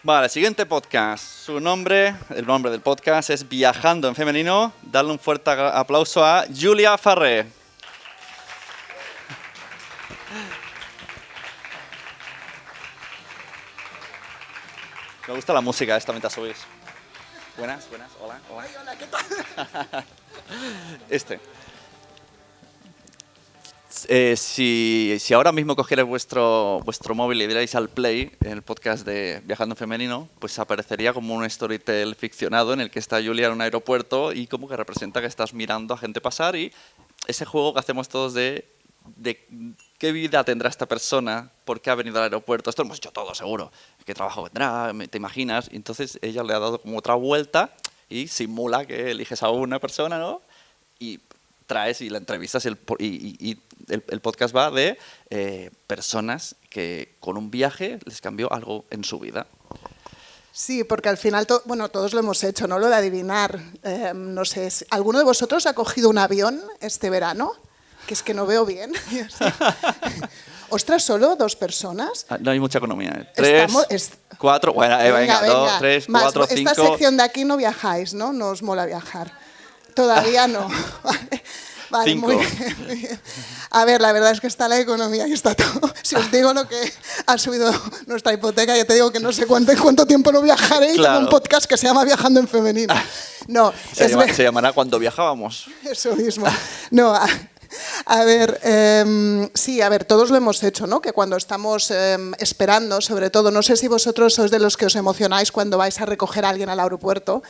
Vale, siguiente podcast. El nombre del podcast es Viajando en Femenino. Darle un fuerte aplauso a Julia Farré. Me gusta la música esta mientras subís. Buenas, hola. Ay, hola, ¿qué tal? Si ahora mismo cogierais vuestro móvil y dierais al play en el podcast de Viajando en Femenino, pues aparecería como un storytell ficcionado en el que está Julia en un aeropuerto y como que representa que estás mirando a gente pasar, y ese juego que hacemos todos de qué vida tendrá esta persona, por qué ha venido al aeropuerto. Esto lo hemos hecho todos, seguro. ¿Qué trabajo vendrá? ¿Te imaginas? Y entonces ella le ha dado como otra vuelta y simula que eliges a una persona, ¿no? Y traes y la entrevistas y el podcast va de personas que con un viaje les cambió algo en su vida. Sí, porque al final, todos lo hemos hecho, ¿no? Lo de adivinar. No sé, ¿alguno de vosotros ha cogido un avión este verano? Que es que no veo bien. Ostras, ¿solo 2 personas? No hay mucha economía. 3, 4, bueno, venga, 2, 3, 4, 5... Esta sección de aquí no viajáis, ¿no? No os mola viajar. Todavía no. Vale, 5. muy bien. A ver, la verdad es que está la economía y está todo. Si os digo lo que ha subido nuestra hipoteca, ya te digo que no sé cuánto tiempo no viajaré, y claro. tengo un podcast que se llama Viajando en Femenino. No, se llamará Cuando Viajábamos. Eso mismo. No, a ver, sí, a ver, todos lo hemos hecho, ¿no? Que cuando estamos esperando, sobre todo, no sé si vosotros sois de los que os emocionáis cuando vais a recoger a alguien al aeropuerto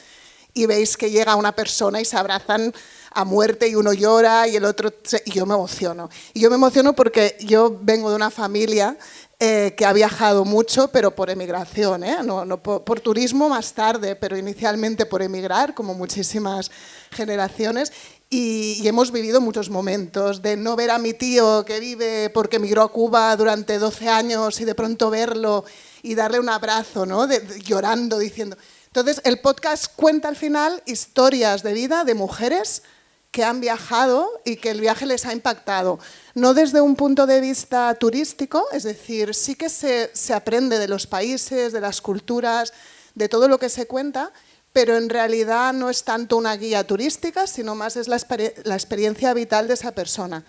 y veis que llega una persona y se abrazan a muerte y uno llora y el otro... Y yo me emociono. Y yo me emociono porque yo vengo de una familia que ha viajado mucho, pero por emigración, no por turismo más tarde, pero inicialmente por emigrar, como muchísimas generaciones. Y hemos vivido muchos momentos de no ver a mi tío que vive porque emigró a Cuba durante 12 años y de pronto verlo y darle un abrazo, ¿no? Llorando, diciendo... Entonces, el podcast cuenta al final historias de vida de mujeres que han viajado y que el viaje les ha impactado. No desde un punto de vista turístico, es decir, sí que se aprende de los países, de las culturas, de todo lo que se cuenta, pero en realidad no es tanto una guía turística, sino más es la experiencia vital de esa persona.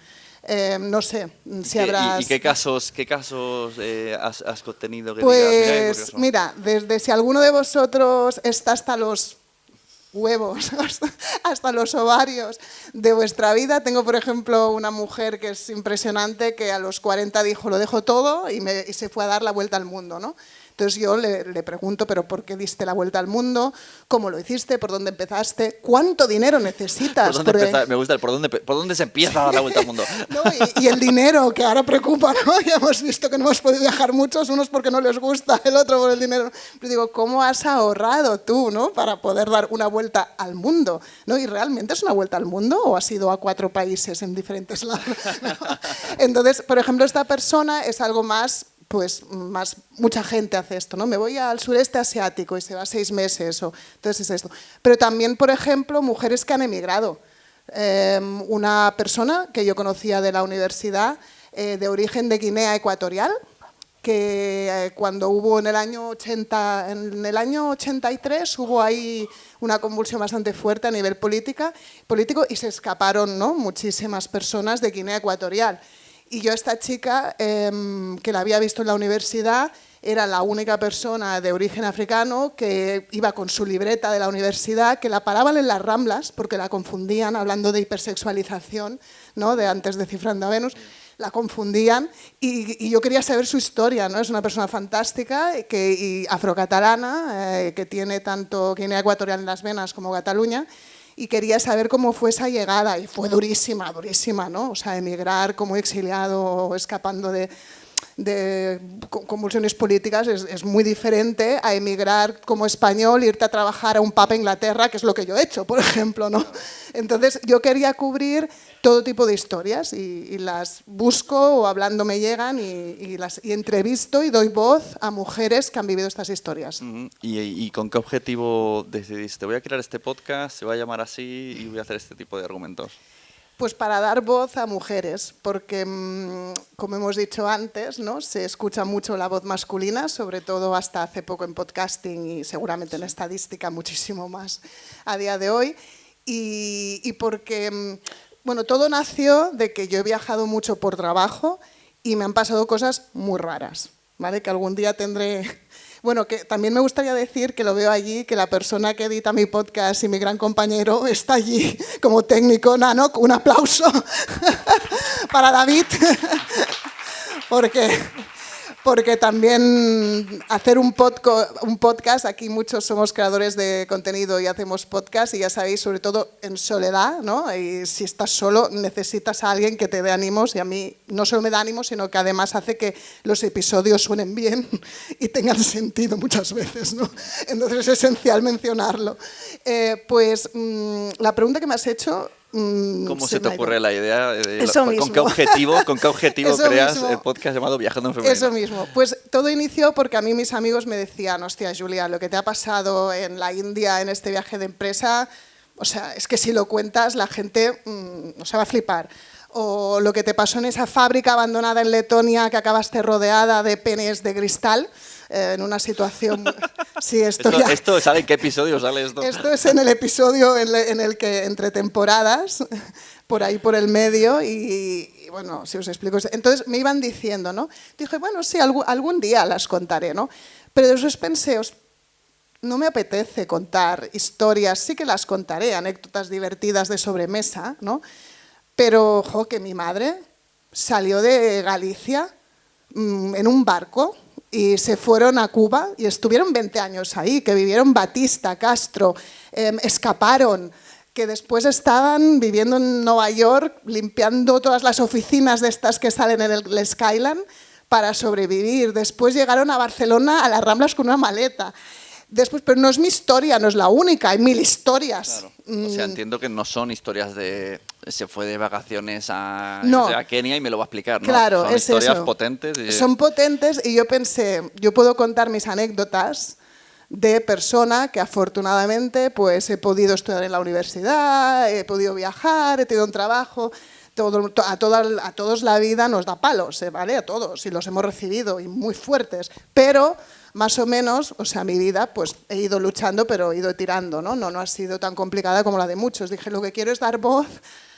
No sé si habrás... ¿Y qué casos has tenido? Pues mira, desde si alguno de vosotros está hasta los huevos, hasta los ovarios de vuestra vida. Tengo, por ejemplo, una mujer que es impresionante, que a los 40 dijo, lo dejo todo, y se fue a dar la vuelta al mundo, ¿no? Entonces yo le pregunto, ¿pero por qué diste la vuelta al mundo? ¿Cómo lo hiciste? ¿Por dónde empezaste? ¿Cuánto dinero necesitas? Me gusta por dónde se empieza a dar la vuelta al mundo. No, y el dinero, que ahora preocupa, ¿no? Ya hemos visto que no hemos podido viajar muchos, unos porque no les gusta, el otro por el dinero. Pero digo, ¿cómo has ahorrado tú, ¿no? Para poder dar una vuelta al mundo, ¿no? ¿Y realmente es una vuelta al mundo o has ido a 4 países en diferentes lados? ¿No? Entonces, por ejemplo, esta persona es algo más... mucha gente hace esto, ¿no? Me voy al sureste asiático y se va 6 meses, entonces es esto. Pero también, por ejemplo, mujeres que han emigrado. Una persona que yo conocía de la universidad, de origen de Guinea Ecuatorial, que cuando hubo en el año 83 hubo ahí una convulsión bastante fuerte a nivel político y se escaparon, ¿no? Muchísimas personas de Guinea Ecuatorial. Y yo esta chica, que la había visto en la universidad, era la única persona de origen africano que iba con su libreta de la universidad, que la paraban en las Ramblas porque la confundían, hablando de hipersexualización, ¿no? De antes Descifrando a Venus, la confundían y yo quería saber su historia, ¿no? Es una persona fantástica y afrocatalana, que tiene tanto Guinea Ecuatorial en las venas como Cataluña, y quería saber cómo fue esa llegada, y fue durísima, ¿no? O sea, emigrar como exiliado, escapando de convulsiones políticas es muy diferente a emigrar como español, irte a trabajar a un pub a Inglaterra, que es lo que yo he hecho, por ejemplo, ¿no? Entonces, yo quería cubrir todo tipo de historias y las busco o hablando me llegan y entrevisto y doy voz a mujeres que han vivido estas historias. ¿Y con qué objetivo decidiste? Voy a crear este podcast, se va a llamar así y voy a hacer este tipo de argumentos. Pues para dar voz a mujeres, porque como hemos dicho antes, ¿no? Se escucha mucho la voz masculina, sobre todo hasta hace poco en podcasting y seguramente en estadística muchísimo más a día de hoy. Y porque, bueno, todo nació de que yo he viajado mucho por trabajo y me han pasado cosas muy raras, ¿vale? Que algún día tendré... Bueno, que también me gustaría decir que lo veo allí, que la persona que edita mi podcast y mi gran compañero está allí como técnico. Nano, un aplauso para David, porque también hacer un podcast, aquí muchos somos creadores de contenido y hacemos podcast y ya sabéis, sobre todo en soledad, ¿no? Y si estás solo necesitas a alguien que te dé ánimos y a mí no solo me da ánimos, sino que además hace que los episodios suenen bien y tengan sentido muchas veces, ¿no? Entonces es esencial mencionarlo. La pregunta que me has hecho... ¿Cómo se te ocurre la idea? ¿Con qué objetivo creas el podcast llamado Viajando en Femenino? Eso mismo. Pues todo inició porque a mí mis amigos me decían, hostia, Julia, lo que te ha pasado en la India en este viaje de empresa, o sea, es que si lo cuentas la gente no se va a flipar. O lo que te pasó en esa fábrica abandonada en Letonia que acabaste rodeada de penes de cristal. En una situación... Sí, ¿Esto sale en qué episodio sale esto? Esto es en el episodio en el que entre temporadas, por ahí por el medio, y bueno, si os explico... Entonces me iban diciendo, ¿no? Dije, bueno, sí, algún día las contaré, ¿no? Pero después pensé, no me apetece contar historias, sí que las contaré, anécdotas divertidas de sobremesa, ¿no? Pero, ojo, que mi madre salió de Galicia en un barco y se fueron a Cuba y estuvieron 20 años ahí, que vivieron Batista, Castro, escaparon, que después estaban viviendo en Nueva York limpiando todas las oficinas de estas que salen en el Skyline para sobrevivir. Después llegaron a Barcelona, a las Ramblas con una maleta. Después, pero no es mi historia, no es la única, hay 1000 historias. Claro. O sea, entiendo que no son historias de se fue de vacaciones a Kenia y me lo va a explicar, ¿no? Claro, son es historias eso. potentes. Son potentes y yo pensé, yo puedo contar mis anécdotas de persona que afortunadamente pues he podido estudiar en la universidad, he podido viajar, he tenido un trabajo. A todos la vida nos da palos, ¿vale? A todos, y los hemos recibido, y muy fuertes. Pero, más o menos, o sea, mi vida, pues he ido luchando, pero he ido tirando, ¿no? No ha sido tan complicada como la de muchos. Dije, lo que quiero es dar voz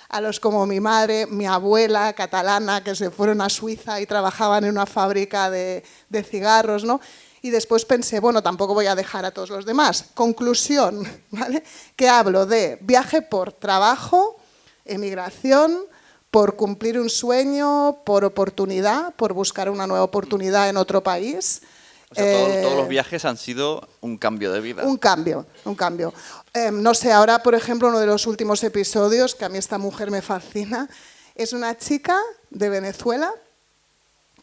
a los como mi madre, mi abuela catalana, que se fueron a Suiza y trabajaban en una fábrica de cigarros, ¿no? Y después pensé, bueno, tampoco voy a dejar a todos los demás. Conclusión, ¿vale? Que hablo de viaje por trabajo, emigración, por cumplir un sueño, por oportunidad, por buscar una nueva oportunidad en otro país. O sea, todos los viajes han sido un cambio de vida. Un cambio. No sé, ahora, por ejemplo, uno de los últimos episodios, que a mí esta mujer me fascina, es una chica de Venezuela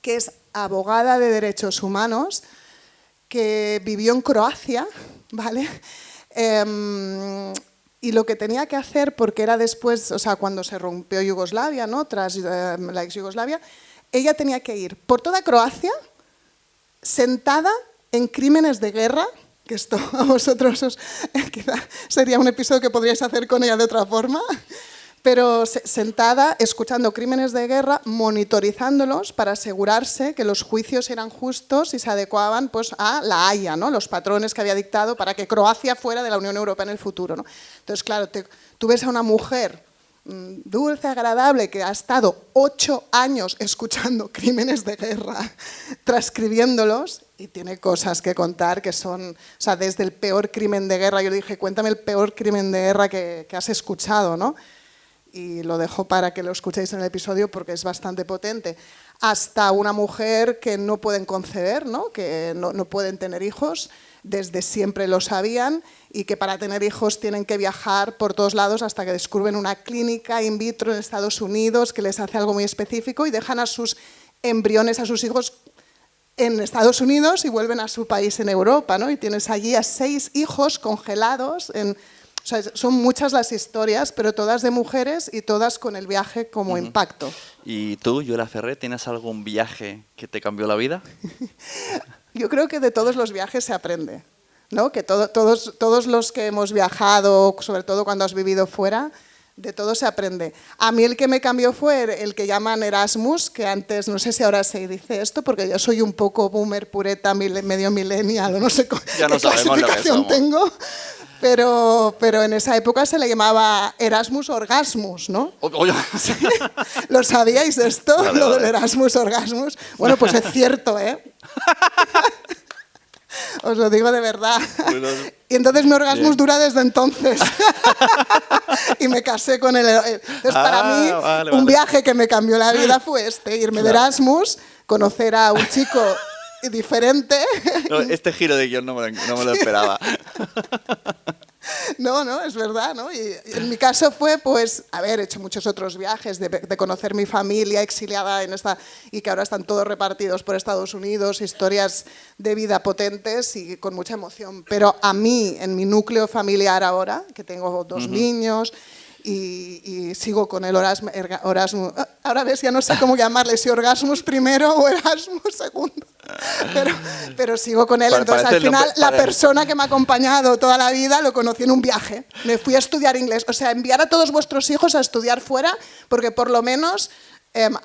que es abogada de derechos humanos, que vivió en Croacia, ¿vale? Y lo que tenía que hacer, porque era después, o sea, cuando se rompió Yugoslavia, ¿no? Tras la ex Yugoslavia, ella tenía que ir por toda Croacia sentada en crímenes de guerra, que esto a vosotros quizá sería un episodio que podríais hacer con ella de otra forma, pero sentada escuchando crímenes de guerra, monitorizándolos para asegurarse que los juicios eran justos y se adecuaban pues, a la Haya, ¿no? Los patrones que había dictado para que Croacia fuera de la Unión Europea en el futuro, ¿no? Entonces, claro, tú ves a una mujer dulce, agradable, que ha estado 8 años escuchando crímenes de guerra, transcribiéndolos, y tiene cosas que contar que son, o sea, desde el peor crimen de guerra, yo le dije, cuéntame el peor crimen de guerra que has escuchado, ¿no? Y lo dejo para que lo escuchéis en el episodio porque es bastante potente, hasta una mujer que no pueden conceder, ¿no? Que no pueden tener hijos, desde siempre lo sabían, y que para tener hijos tienen que viajar por todos lados hasta que descubren una clínica in vitro en Estados Unidos que les hace algo muy específico y dejan a sus embriones, a sus hijos en Estados Unidos y vuelven a su país en Europa, ¿no? Y tienes allí a 6 hijos congelados en... O sea, son muchas las historias, pero todas de mujeres y todas con el viaje como impacto. ¿Y tú, Yola Ferrer, tienes algún viaje que te cambió la vida? Yo creo que de todos los viajes se aprende, ¿no? Que todos los que hemos viajado, sobre todo cuando has vivido fuera, De todo se aprende. A mí el que me cambió fue el que llaman Erasmus, que antes, no sé si ahora se dice esto, porque yo soy un poco boomer, pureta, medio millennial, o no sé ya no qué clasificación tengo, pero en esa época se le llamaba Erasmus Orgasmus, ¿no? Sí. ¿Lo sabíais esto? Vale, lo del Erasmus Orgasmus. Bueno, pues es cierto, ¿eh? Os lo digo de verdad. Bueno, y entonces mi Orgasmus dura desde entonces. Y me casé con él. Entonces, para mí, un viaje que me cambió la vida fue irme de Erasmus, conocer a un chico diferente. No, este giro de guión no me lo esperaba. No, es verdad, ¿no? Y en mi caso fue, pues, haber hecho muchos otros viajes, de conocer mi familia exiliada y que ahora están todos repartidos por Estados Unidos, historias de vida potentes y con mucha emoción. Pero a mí, en mi núcleo familiar ahora, que tengo 2 niños y sigo con el Erasmus. Ahora ves, ya no sé cómo llamarle, si Orgasmus primero o Erasmus segundo. Pero sigo con él. Entonces, al final, la persona que me ha acompañado toda la vida lo conocí en un viaje. Me fui a estudiar inglés. O sea, enviar a todos vuestros hijos a estudiar fuera, porque por lo menos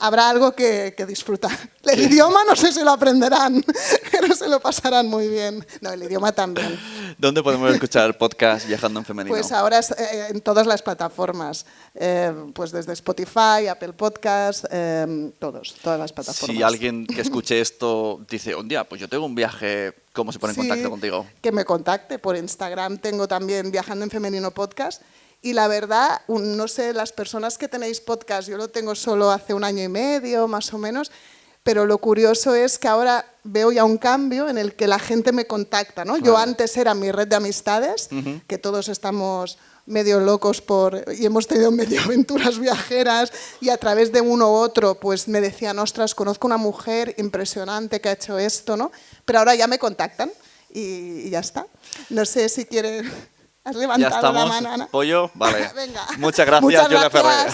habrá algo que disfrutar. El idioma no sé si lo aprenderán, pero se lo pasarán muy bien. No, el idioma también. ¿Dónde podemos escuchar el podcast Viajando en Femenino? Pues ahora en todas las plataformas, pues desde Spotify, Apple Podcast, todas las plataformas. Si alguien que escuche esto dice, un día, pues yo tengo un viaje, ¿cómo se pone en contacto contigo? Que me contacte por Instagram, tengo también Viajando en Femenino Podcast. Y la verdad, no sé, las personas que tenéis podcast, yo lo tengo solo hace 1 año y medio, más o menos, pero lo curioso es que ahora veo ya un cambio en el que la gente me contacta, ¿no? Yo antes era mi red de amistades, que todos estamos medio locos y hemos tenido medio aventuras viajeras y a través de uno u otro pues me decían, ostras, conozco una mujer impresionante que ha hecho esto, ¿no? Pero ahora ya me contactan y ya está. No sé si quieren... Has levantado ya estamos, la mano, Ana. Pollo, vale. Venga. Muchas gracias, Julia Ferrer.